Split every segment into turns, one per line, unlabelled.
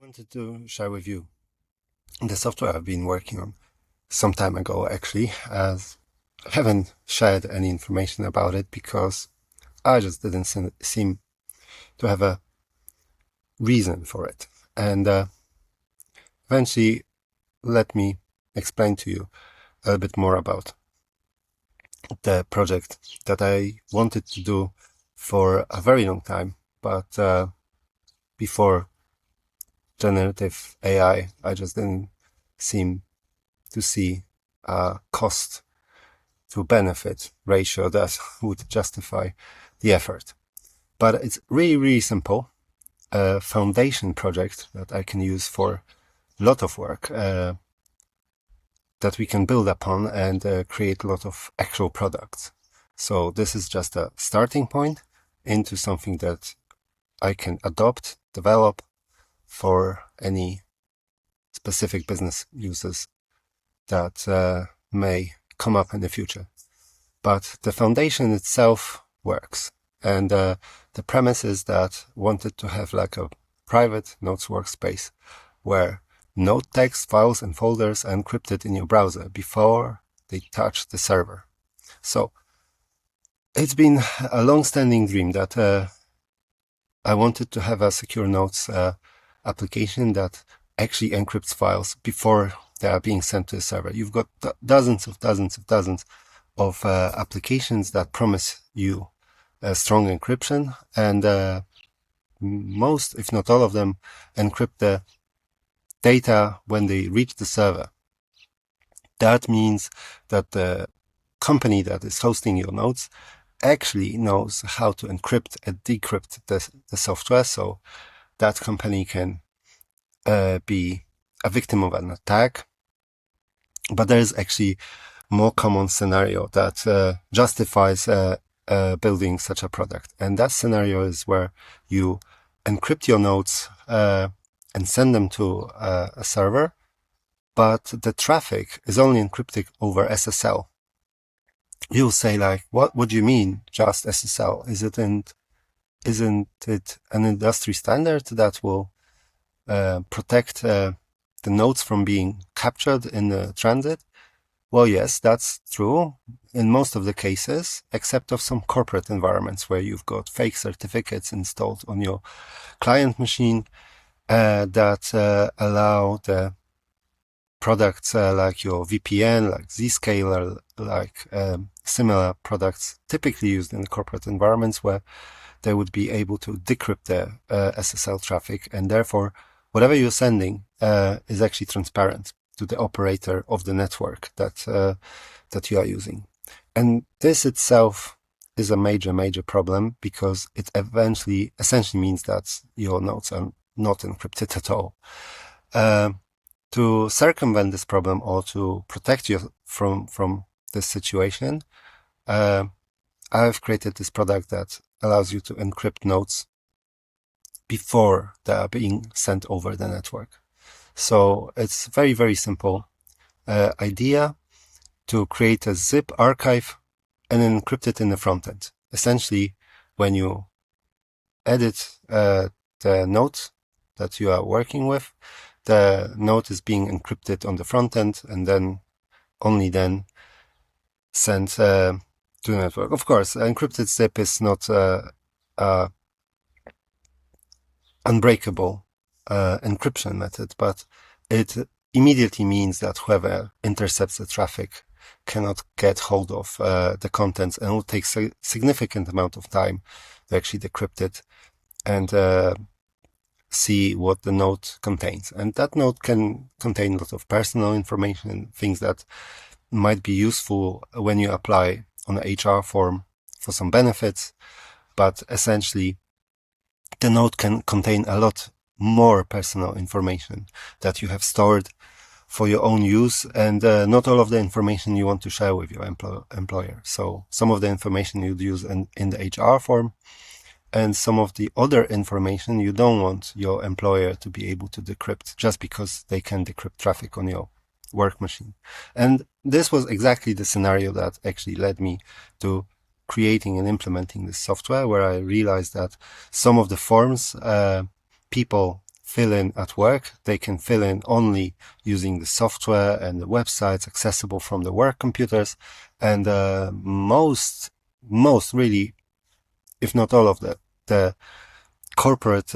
Wanted to share with you the software I've been working on some time ago, actually, as I haven't shared any information about it because I just didn't seem to have a reason for it. And eventually, let me explain to you a little bit more about the project that I wanted to do for a very long time, but before generative AI, I just didn't seem to see a cost to benefit ratio that would justify the effort. But it's really, really simple. A foundation project that I can use for a lot of work that we can build upon and create a lot of actual products. So this is just a starting point into something that I can adopt, develop for any specific business uses that may come up in the future. But the foundation itself works. And the premise is that I wanted to have like a private notes workspace where note text, files, and folders are encrypted in your browser before they touch the server. So it's been a long-standing dream that I wanted to have a SecureNotes application that actually encrypts files before they are being sent to the server. You've got dozens of applications that promise you a strong encryption, and most, if not all of them, encrypt the data when they reach the server. That means that the company that is hosting your notes actually knows how to encrypt and decrypt the software, so that company can be a victim of an attack. But there is actually more common scenario that justifies building such a product. And that scenario is where you encrypt your notes and send them to a server, but the traffic is only encrypted over SSL. You'll say, like, what do you mean just SSL? Isn't it an industry standard that will protect the notes from being captured in the transit? Well, yes, that's true in most of the cases, except of some corporate environments where you've got fake certificates installed on your client machine that allow the products like your VPN, like Zscaler, like similar products typically used in corporate environments where they would be able to decrypt the SSL traffic, and therefore whatever you're sending is actually transparent to the operator of the network that you are using. And this itself is a major problem because it essentially means that your notes are not encrypted at all. To circumvent this problem or to protect you from this situation, I've created this product that allows you to encrypt notes before they are being sent over the network. So it's very simple idea to create a zip archive and encrypt it in the front end. Essentially, when you edit the note that you are working with, the note is being encrypted on the front end and then only then sent to the network. Of course, encrypted zip is not unbreakable encryption method, but it immediately means that whoever intercepts the traffic cannot get hold of the contents, and it will take a significant amount of time to actually decrypt it and see what the note contains. And that note can contain a lot of personal information, things that might be useful when you apply on an HR form for some benefits, but essentially the note can contain a lot more personal information that you have stored for your own use, and not all of the information you want to share with your employer. So some of the information you'd use in the HR form, and some of the other information you don't want your employer to be able to decrypt just because they can decrypt traffic on your work machine. And this was exactly the scenario that actually led me to creating and implementing this software, where I realized that some of the forms people fill in at work. They can fill in only using the software and the websites accessible from the work computers. And most really, if not all of the corporate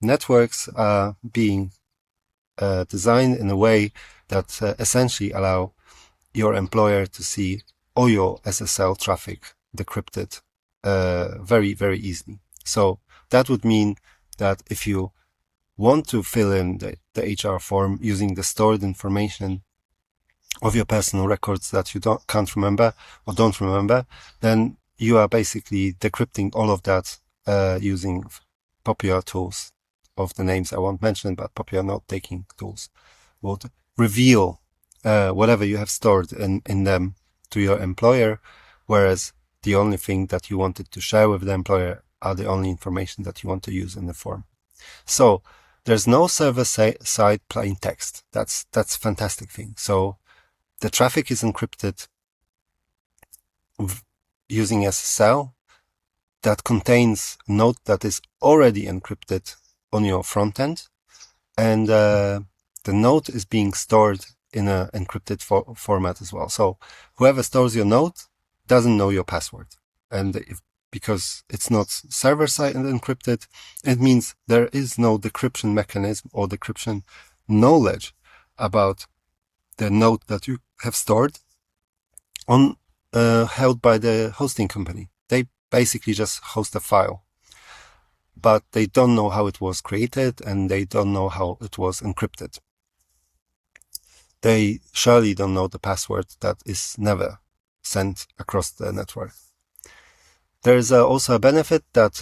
networks are being designed in a way that essentially allow your employer to see all your SSL traffic decrypted very, very easily. So that would mean that if you want to fill in the HR form using the stored information of your personal records that you can't remember or don't remember, then you are basically decrypting all of that using popular tools of the names I won't mention, but popular note-taking tools would reveal whatever you have stored in them to your employer, whereas the only thing that you wanted to share with the employer are the only information that you want to use in the form. So there's no server-side plain text. That's a fantastic thing. So the traffic is encrypted using SSL that contains a note that is already encrypted on your front end, and the note is being stored in an encrypted format as well. So whoever stores your note doesn't know your password, and because it's not server-side encrypted, it means there is no decryption mechanism or decryption knowledge about the note that you have stored on held by the hosting company. They basically just host a file, but they don't know how it was created and they don't know how it was encrypted. They surely don't know the password that is never sent across the network. There is also a benefit that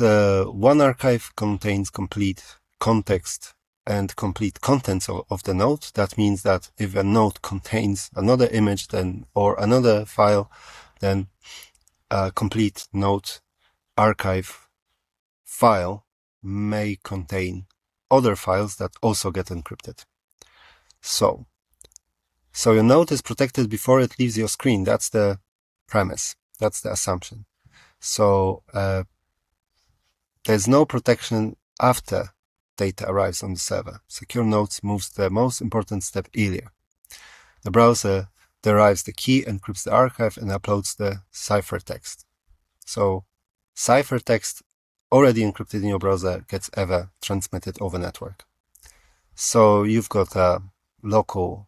one archive contains complete context and complete contents of the note. That means that if a note contains another image or another file, then a complete note archive file may contain other files that also get encrypted. So your note is protected before it leaves your screen. That's the premise. That's the assumption. So there's no protection after data arrives on the server. SecureNotes moves the most important step earlier. The browser derives the key, encrypts the archive, and uploads the ciphertext. So ciphertext already encrypted in your browser gets ever transmitted over network. So you've got a local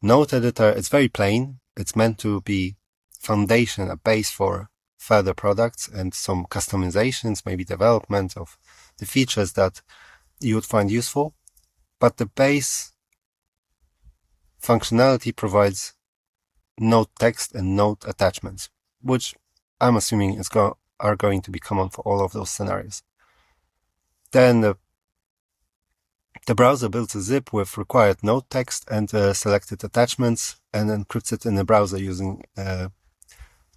note editor. It's very plain. It's meant to be foundation, a base for further products and some customizations, maybe development of the features that you would find useful. But the base functionality provides note text and note attachments, which I'm assuming are going to be common for all of those scenarios. Then the browser builds a zip with required note text and selected attachments and encrypts it in the browser using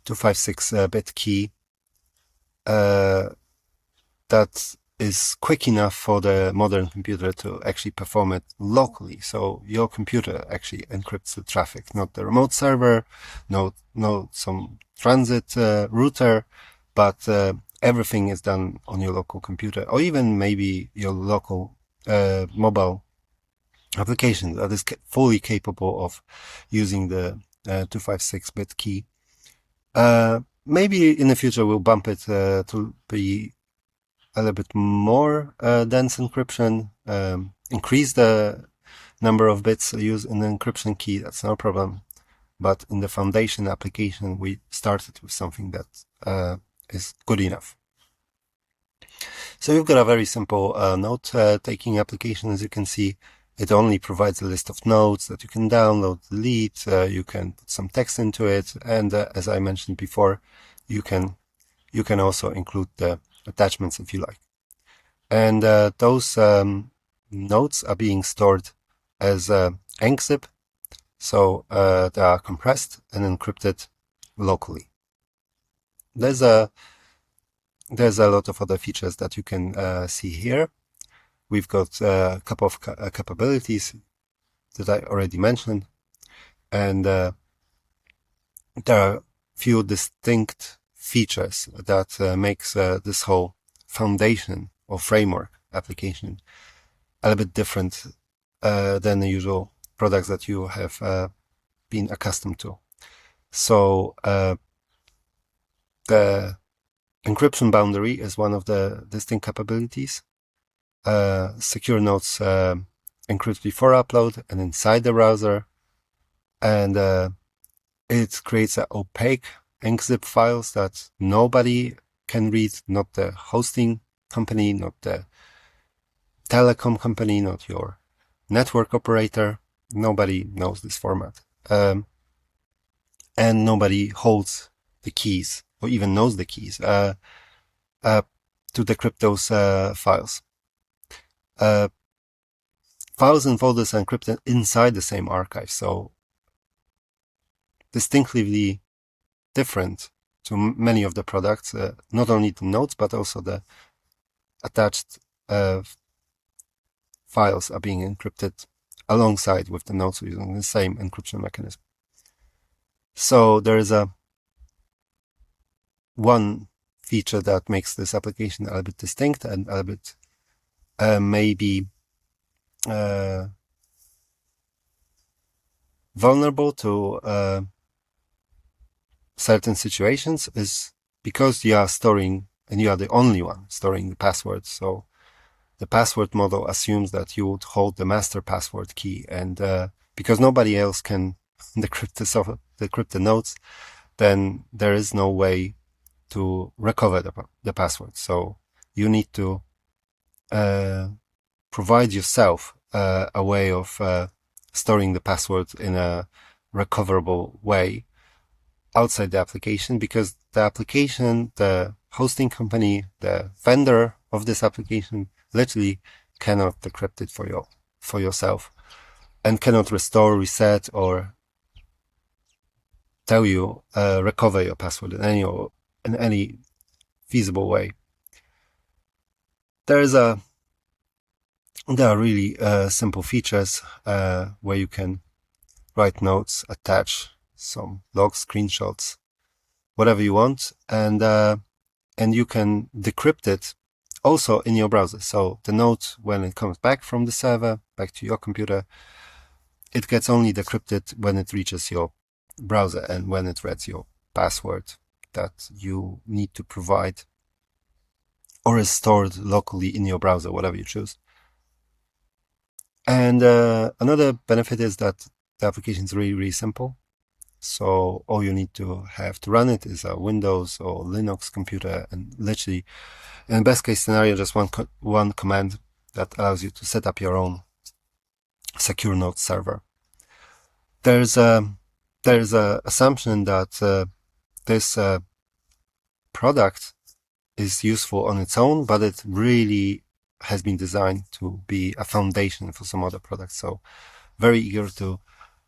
256-bit key that is quick enough for the modern computer to actually perform it locally. So your computer actually encrypts the traffic, not the remote server, not some transit router, but everything is done on your local computer, or even maybe your local mobile application that is fully capable of using the 256-bit key. Maybe in the future we'll bump it to be a little bit more dense encryption, increase the number of bits used in the encryption key. That's no problem. But in the foundation application, we started with something that is good enough. So we've got a very simple note-taking application. As you can see, it only provides a list of notes that you can download, delete. You can put some text into it, and as I mentioned before, you can also include the attachments if you like. And those notes are being stored as encrypted, so they are compressed and encrypted locally. There's a lot of other features that you can see here. We've got a couple of capabilities that I already mentioned, and there are few distinct features that makes this whole foundation or framework application a little bit different than the usual products that you have been accustomed to. So the encryption boundary is one of the distinct capabilities. SecureNotes encrypts before upload and inside the browser, and it creates an opaque encrypt files that nobody can read, not the hosting company, not the telecom company, not your network operator. Nobody knows this format. And nobody holds the keys or even knows the keys to decrypt those files. Files and folders are encrypted inside the same archive, so distinctively different to many of the products, not only the notes, but also the attached files are being encrypted alongside with the notes using the same encryption mechanism. So there is one feature that makes this application a little bit distinct and a little bit maybe vulnerable to certain situations, is because you are storing, and you are the only one storing the password. So the password model assumes that you would hold the master password key, and because nobody else can decrypt the notes, then there is no way to recover the password. So you need to provide yourself a way of storing the password in a recoverable way outside the application, because the application, the hosting company, the vendor of this application literally cannot decrypt it for yourself, and cannot restore, reset, or tell you recover your password in any feasible way. There are really simple features where you can write notes, attach some logs, screenshots, whatever you want, and you can decrypt it also in your browser. So the note, when it comes back from the server back to your computer, it gets only decrypted when it reaches your browser and when it reads your password that you need to provide, or is stored locally in your browser, whatever you choose. And another benefit is that the application is really, really simple. So all you need to have to run it is a Windows or Linux computer, and literally, in the best case scenario, just one command that allows you to set up your own SecureNotes server. There's a assumption that this product is useful on its own, but it really has been designed to be a foundation for some other products. So very eager to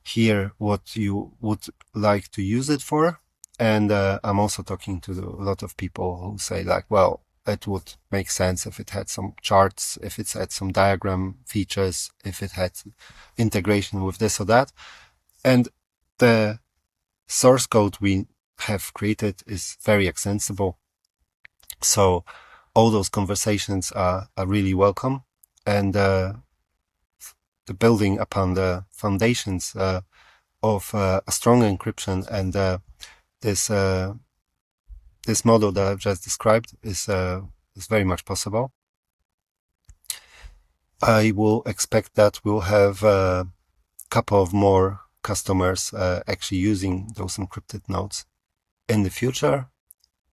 hear what you would like to use it for. And I'm also talking to a lot of people who say, like, well, it would make sense if it had some charts, if it had some diagram features, if it had integration with this or that. And the source code we have created is very extensible. So all those conversations are really welcome. And the building upon the foundations of a strong encryption and this model that I've just described is very much possible. I will expect that we'll have a couple of more customers actually using those encrypted nodes in the future,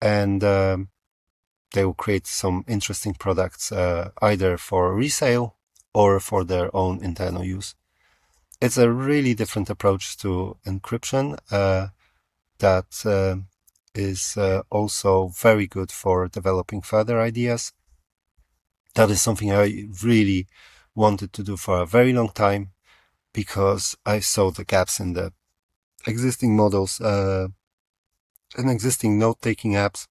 and they will create some interesting products either for resale or for their own internal use. It's a really different approach to encryption that is also very good for developing further ideas. That is something I really wanted to do for a very long time, because I saw the gaps in the existing models and existing note-taking apps.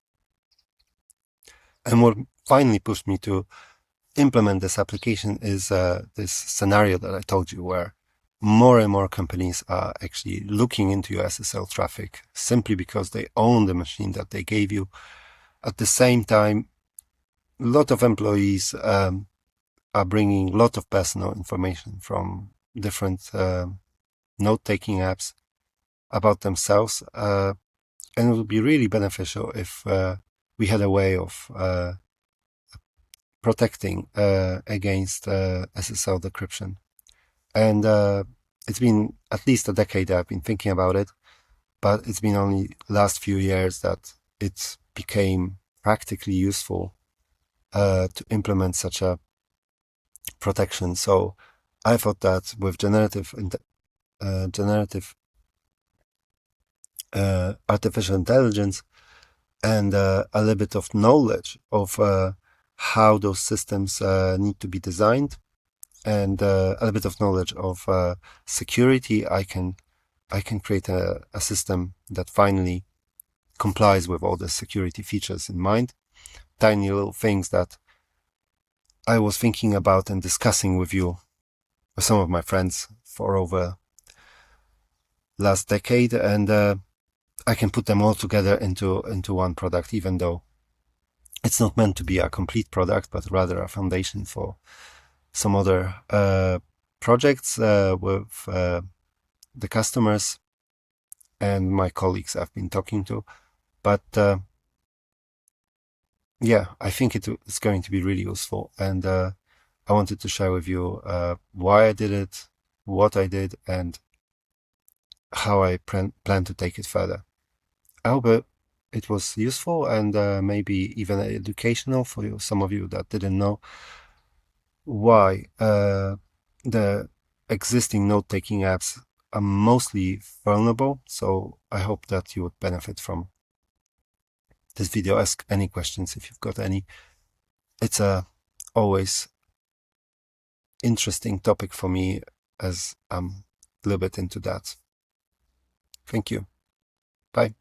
And what finally pushed me to implement this application is this scenario that I told you, where more and more companies are actually looking into your SSL traffic simply because they own the machine that they gave you. At the same time, a lot of employees are bringing a lot of personal information from different note-taking apps about themselves, and it would be really beneficial if we had a way of protecting against SSL decryption. And it's been at least a decade that I've been thinking about it, but it's been only last few years that it became practically useful to implement such a protection. So I thought that with generative artificial intelligence and a little bit of knowledge of how those systems need to be designed, and a little bit of knowledge of security, I can create a system that finally complies with all the security features in mind. Tiny little things that I was thinking about and discussing with you, with some of my friends, for over last decade, and I can put them all together into one product, even though it's not meant to be a complete product, but rather a foundation for some other projects with the customers and my colleagues I've been talking to. But yeah, I think it's going to be really useful, and I wanted to share with you why I did it, what I did, and how I plan to take it further. I hope it was useful and maybe even educational for you, some of you that didn't know why the existing note-taking apps are mostly vulnerable. So I hope that you would benefit from this video. Ask any questions if you've got any. It's a always interesting topic for me, as I'm a little bit into that. Thank you. Bye.